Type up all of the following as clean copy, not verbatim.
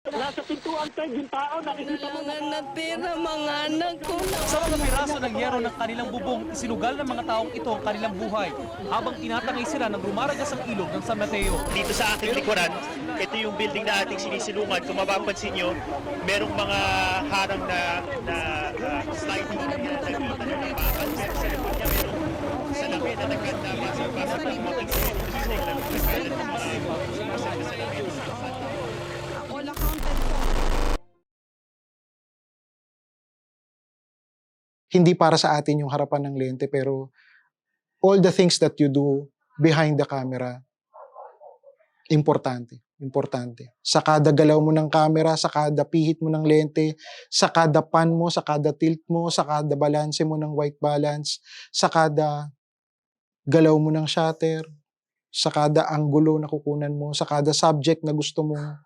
Nasa pintuan tayo, yung tao, nakikita mo Mga natira, mga anak ko. Sa mga piraso ng yero ng kanilang bubong, isinugal ng mga taong ito ang kanilang buhay habang tinatangay sila ng rumaragas ang ilog ng San Mateo. Dito sa aking likuran, ito yung building na ating sinisilungan. Kung mapapansin nyo, merong mga harang na sliding na nakita nyo na bakal. Pero sa likod niya, merong salamin na nagkanda. Basta ng mga existing lang. All accounted for. Hindi para sa atin yung harapan ng lente, pero all the things that you do behind the camera, importante. Importante. Sa kada galaw mo ng camera, sa kada pihit mo ng lente, sa kada pan mo, sa kada tilt mo, sa kada balanse mo ng white balance, sa kada galaw mo ng shutter, sa kada anggulo na kukunan mo, sa kada subject na gusto mong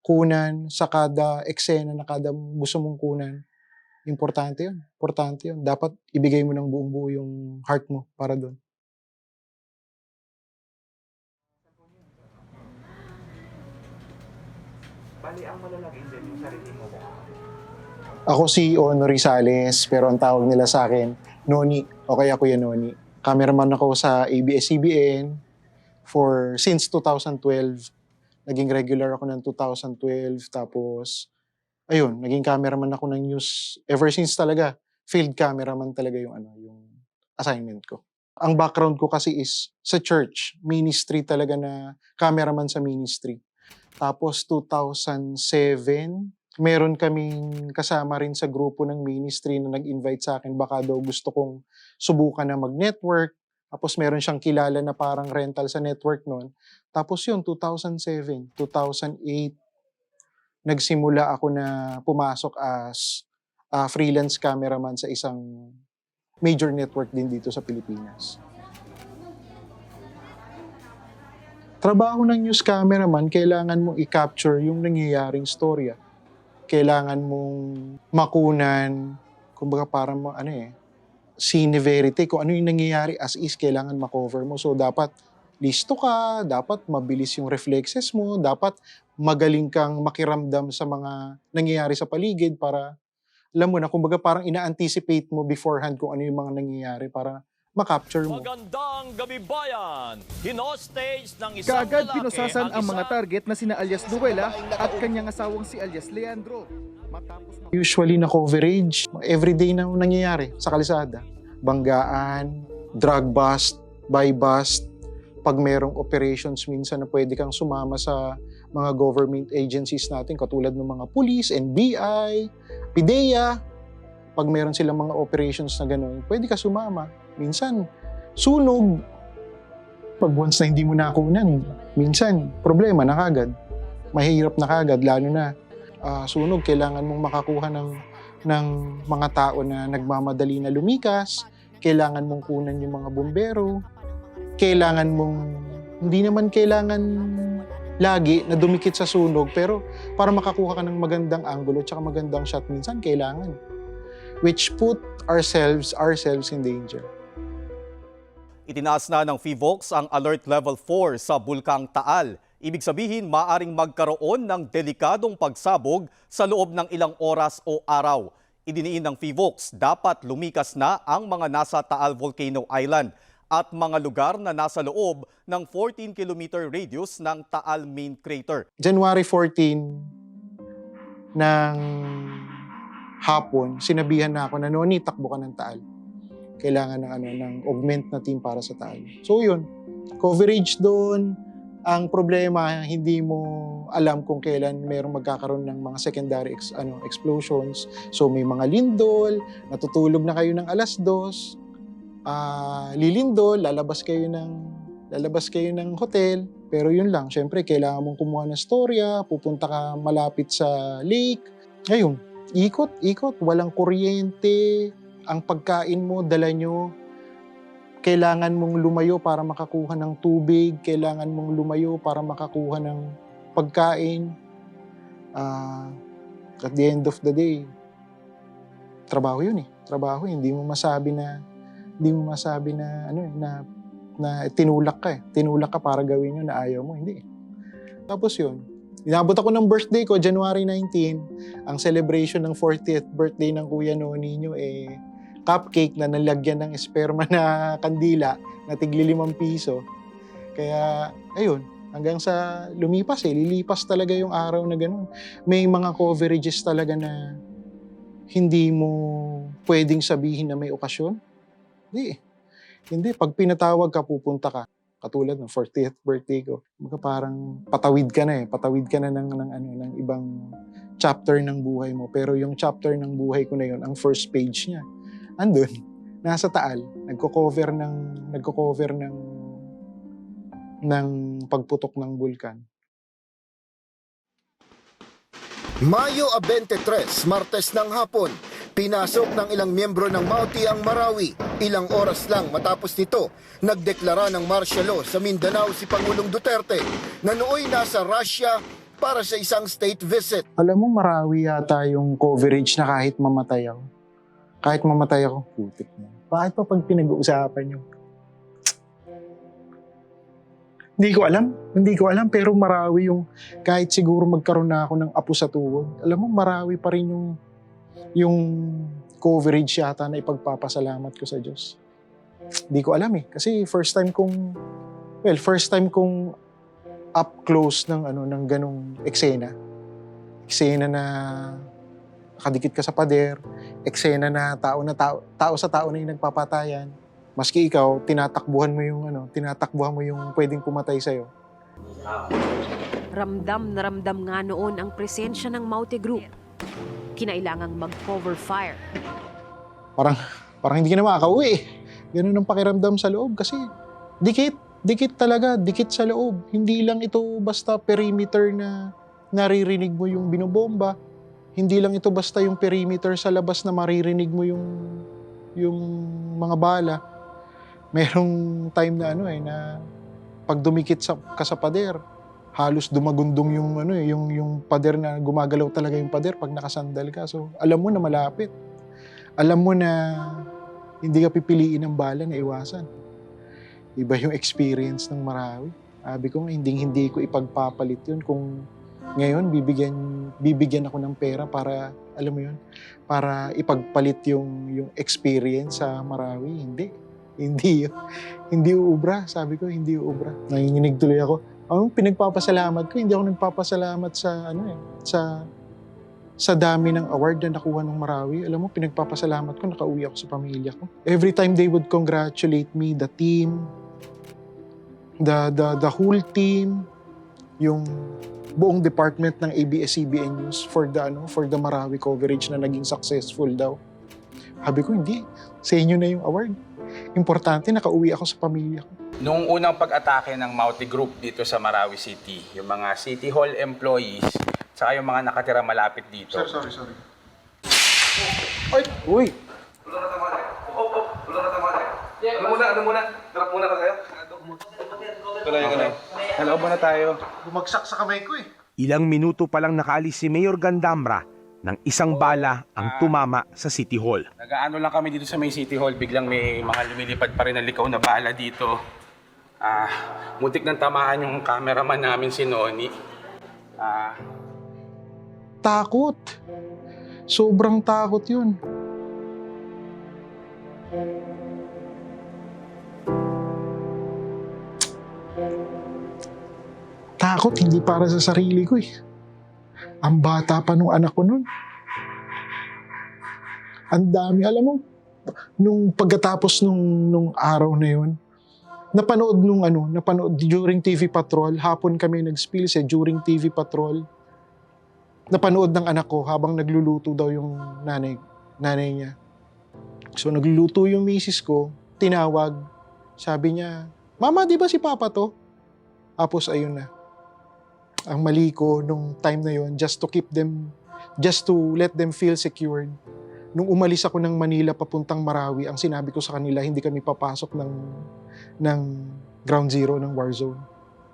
kunan, sa kada eksena na kada gusto mong kunan. Importante yun. Importante yun. Dapat ibigay mo ng buong buo yung heart mo para doon. Bali, ang malalagay din yung sarili mo po. Ako si Ono Rizales, pero ang tawag nila sa akin, Noni, o kaya Kuya Noni. Cameraman ako sa ABS-CBN since 2012. Naging regular ako ng 2012, tapos ayun, naging cameraman ako ng news ever since talaga. Field cameraman talaga yung assignment ko. Ang background ko kasi is sa church, ministry talaga, na cameraman sa ministry. Tapos 2007, meron kaming kasama rin sa grupo ng ministry na nag-invite sa akin, baka daw gusto kong subukan na mag-network. Tapos meron siyang kilala na parang rental sa network noon. Tapos yun, 2007, 2008, nagsimula ako na pumasok as freelance cameraman sa isang major network din dito sa Pilipinas. Trabaho ng news cameraman, kailangan mong i-capture yung nangyayaring storya. Kailangan mong makunan, kumbaga parang scene verite, kung ano yung nangyayari as is, kailangan makover mo. So dapat listo ka, dapat mabilis yung reflexes mo, dapat magaling kang makiramdam sa mga nangyayari sa paligid para, alam mo na, kumbaga parang ina-anticipate mo beforehand kung ano yung mga nangyayari para makapture mo. Magandang gabi bayan! Hinostage ng isang Kaagad lalaki pinusasan ang mga isa- target na sina alias Noela at kanyang asawang si alias Leandro. Matapos Usually na coverage, everyday na nangyayari sa kalsada. Banggaan, drug bust, buy bust, pag merong operations minsan na pwede kang sumama sa mga government agencies natin katulad ng mga police, NBI, PIDEA, pag meron silang mga operations na gano'n, pwede ka sumama. Minsan, sunog. Pag once na hindi mo nakunan, minsan, problema na kagad. Mahirap na kagad, lalo na sunog, kailangan mong makakuha ng mga tao na nagmamadali na lumikas, kailangan mong kunan yung mga bumbero, kailangan mong, hindi naman kailangan lagi na dumikit sa sunog, pero para makakuha ka ng magandang angulo at magandang shot, minsan kailangan. Which put ourselves in danger. Itinaas na ng PHIVOLCS ang Alert Level 4 sa Bulkang Taal. Ibig sabihin, maaring magkaroon ng delikadong pagsabog sa loob ng ilang oras o araw. Idiniin ng PHIVOLCS, dapat lumikas na ang mga nasa Taal Volcano Island at mga lugar na nasa loob ng 14-kilometer radius ng Taal Main Crater. January 14 ng hapon, sinabihan na ako na, Noni, takbo ka ng Taal. Kailangan ng augment na team para sa Taal. So yun, coverage doon. Ang problema, hindi mo alam kung kailan merong magkakaroon ng mga secondary explosions. So may mga lindol, natutulog na kayo ng 2:00, lilindol, lalabas kayo ng hotel. Pero yun lang, syempre kailangan mong kumuha ng storya, pupunta ka malapit sa lake. Ngayon, ikot, walang kuryente, ang pagkain mo, dala nyo. Kailangan mong lumayo para makakuha ng tubig, kailangan mong lumayo para makakuha ng pagkain. At the end of the day, trabaho yun eh. Trabaho, hindi mo masabi na tinulak ka eh. Tinulak ka para gawin yun na ayaw mo, hindi. Tapos yun, Inabot ako ng birthday ko, January 19. Ang celebration ng 40th birthday ng Kuya Noni nyo cupcake na nalagyan ng esperma na kandila na tigli 5 piso. Kaya, ayun, hanggang sa lumipas lilipas talaga yung araw na ganun. May mga coverages talaga na hindi mo pwedeng sabihin na may okasyon. Hindi. Pag pinatawag ka, pupunta ka. Katulad ng 40th birthday ko. Parang patawid ka na ng ibang chapter ng buhay mo. Pero yung chapter ng buhay ko na yun, ang first page niya, andun, nasa Taal, nagko-cover ng pagputok ng bulkan. Mayo 23, Martes ng hapon, pinasok ng ilang miyembro ng Mauti ang Marawi. Ilang oras lang matapos nito, nagdeklara ng martial law sa Mindanao si Pangulong Duterte na nooy nasa Russia para sa isang state visit. Alam mo, Marawi yata yung coverage na kahit mamatay ako, putik na. Bakit pa pag pinag-uusapan nyo? Hindi ko alam, pero Marawi yung kahit siguro magkaroon na ako ng apo sa tuhod. Alam mo, Marawi pa rin yung coverage yata na ipagpapasalamat ko sa Diyos. Hindi ko alam kasi first time kong up close ng ganong eksena. Eksena na nakadikit ka sa pader, eksena na tao sa tao na yung nagpapatayan. Maski ikaw, tinatakbuhan mo yung pwedeng pumatay sa'yo. Ramdam na ramdam nga noon ang presensya ng Maute Group. Kinailangang mag-cover fire. Parang hindi ka na makakauwi. Ganun ang pakiramdam sa loob kasi dikit talaga, dikit sa loob. Hindi lang ito basta perimeter na naririnig mo yung binobomba. Hindi lang ito basta yung perimeter sa labas na maririnig mo yung mga bala. Merong time na na pag dumikit ka sa pader, halos dumagundong yung pader na gumagalaw talaga yung pader pag nakasandal ka. So, alam mo na malapit. Alam mo na hindi ka pipiliin ng bala na iwasan. Iba yung experience ng Marawi. Sabi ko, hindi ko ipagpapalit yun kung ngayon bibigyan ako ng pera para, alam mo yun, para ipagpalit yung experience sa Marawi. Hindi uubra. Sabi ko, hindi uubra. Nanginginig tuloy ako. Ang pinagpapasalamat ko, hindi ako nagpapasalamat sa dami ng award na nakuha ng Marawi. Alam mo, pinagpapasalamat ko, nakauwi ako sa pamilya ko. Every time they would congratulate me, the team, the whole team, yung buong department ng ABS-CBN News for the Marawi coverage na naging successful daw. Sabi ko, hindi. Sa inyo na yung award. Importante, nakauwi ako sa pamilya ko. Noong unang pag-atake ng Mauti Group dito sa Marawi City, yung mga City Hall employees, saka yung mga nakatira malapit dito. Sorry. Ay! Uy! Ano muna? Drop muna ka kayo? Tuloy. Hello muna tayo. Bumagsak sa kamay ko Ilang minuto pa lang nakaalis si Mayor Gandamra nang isang bala ang tumama sa City Hall. Nag-ano lang kami dito sa may City Hall, biglang may mga lumilipad pa rin na likaw na bala dito. Muntik nang tamaan yung cameraman namin si Noni. Takot. Sobrang takot yun. Takot, hindi para sa sarili ko Ang bata pa nung anak ko nun. Ang dami, alam mo, nung pagkatapos nung araw na yun, napanood during TV Patrol, hapon kami nag-spill during TV Patrol, napanood ng anak ko habang nagluluto daw yung nanay niya. So nagluluto yung misis ko, tinawag, sabi niya, "Mama, di ba si Papa to?" Tapos ayun na. Ang mali ko nung time na yon, just to let them feel secured. Nung umalis ako ng Manila papuntang Marawi, ang sinabi ko sa kanila, hindi kami papasok ng ground zero ng war zone.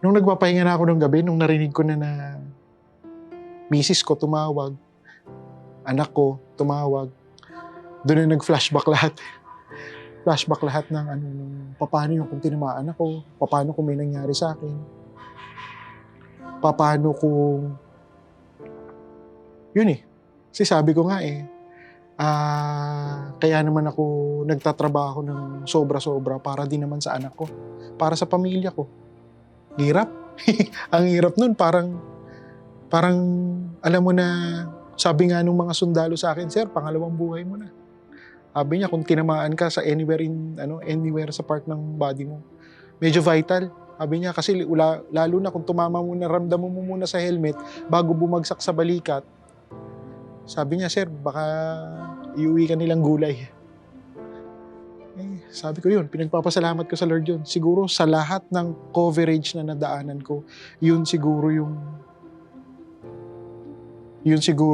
Nung nagpapahinga na ako ng gabi, nung narinig ko na misis ko tumawag, anak ko tumawag, doon na nag-flashback lahat. Flashback lahat ng paano yung kung tinamaan ako, paano kung may nangyari sa akin. paano kung yun kasi sabi ko nga kaya naman ako nagtatrabaho ng sobra-sobra para din naman sa anak ko, para sa pamilya ko. Hirap. Ang hirap nun, parang alam mo na, sabi nga nung mga sundalo sa akin, sir, pangalawang buhay mo na. Sabi niya, kung tinamaan ka sa anywhere sa part ng body mo, medyo vital. Sabi niya, kasi lalo na kung tumama mo na, ramdam mo muna sa helmet bago bumagsak sa balikat. Sabi niya, sir, baka iuwi ka nilang gulay. Sabi ko yun, pinagpapasalamat ko sa Lord yun. Siguro sa lahat ng coverage na nadaanan ko, yun siguro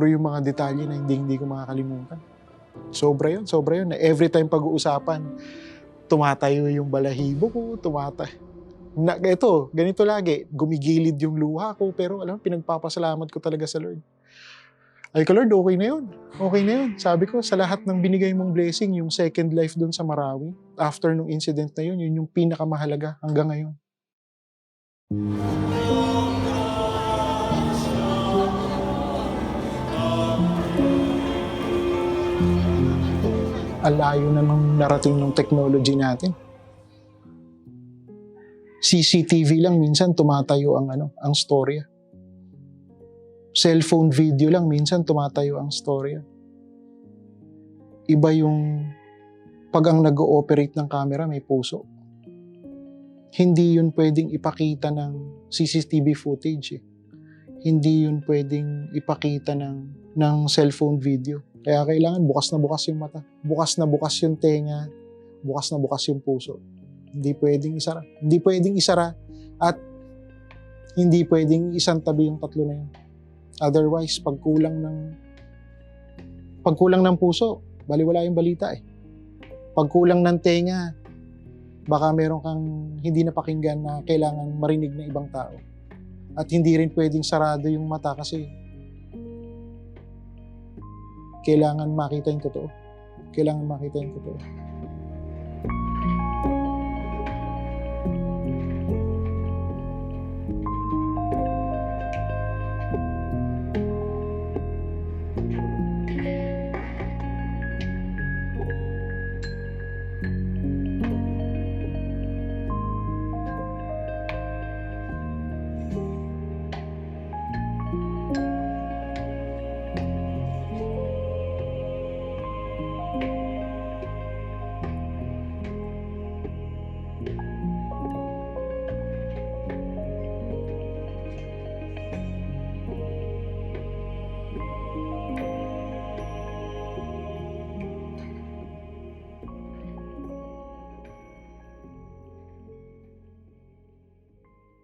yung mga detalye na hindi ko makakalimutan. Sobra yun. Na every time pag-uusapan, tumatayo yung balahibo ko, ganito lagi, gumigilid yung luha ko, pero alam mo, pinagpapasalamat ko talaga sa Lord. Ay ka Lord, okay na yun. Sabi ko, sa lahat ng binigay mong blessing, yung second life doon sa Marawi, after nung incident na yun, yun yung pinakamahalaga hanggang ngayon. Alayo na nung narating ng technology natin. CCTV lang minsan tumatayo ang storya. Cellphone video lang minsan tumatayo ang storya. Iba yung pag ang nag-ooperate ng camera may puso. Hindi yun pwedeng ipakita ng CCTV footage. Hindi yun pwedeng ipakita ng cellphone video. Kaya kailangan bukas na bukas yung mata. Bukas na bukas yung tenga. Bukas na bukas yung puso. Hindi pwedeng isara. Hindi pwedeng isara at hindi pwedeng isang tabi yung tatlo na yun. Otherwise, pag kulang ng puso, baliwala yung balita Pag kulang ng tenga, baka meron kang hindi napakinggan na kailangan marinig ng ibang tao. At hindi rin pwedeng sarado yung mata kasi kailangan makita yung totoo.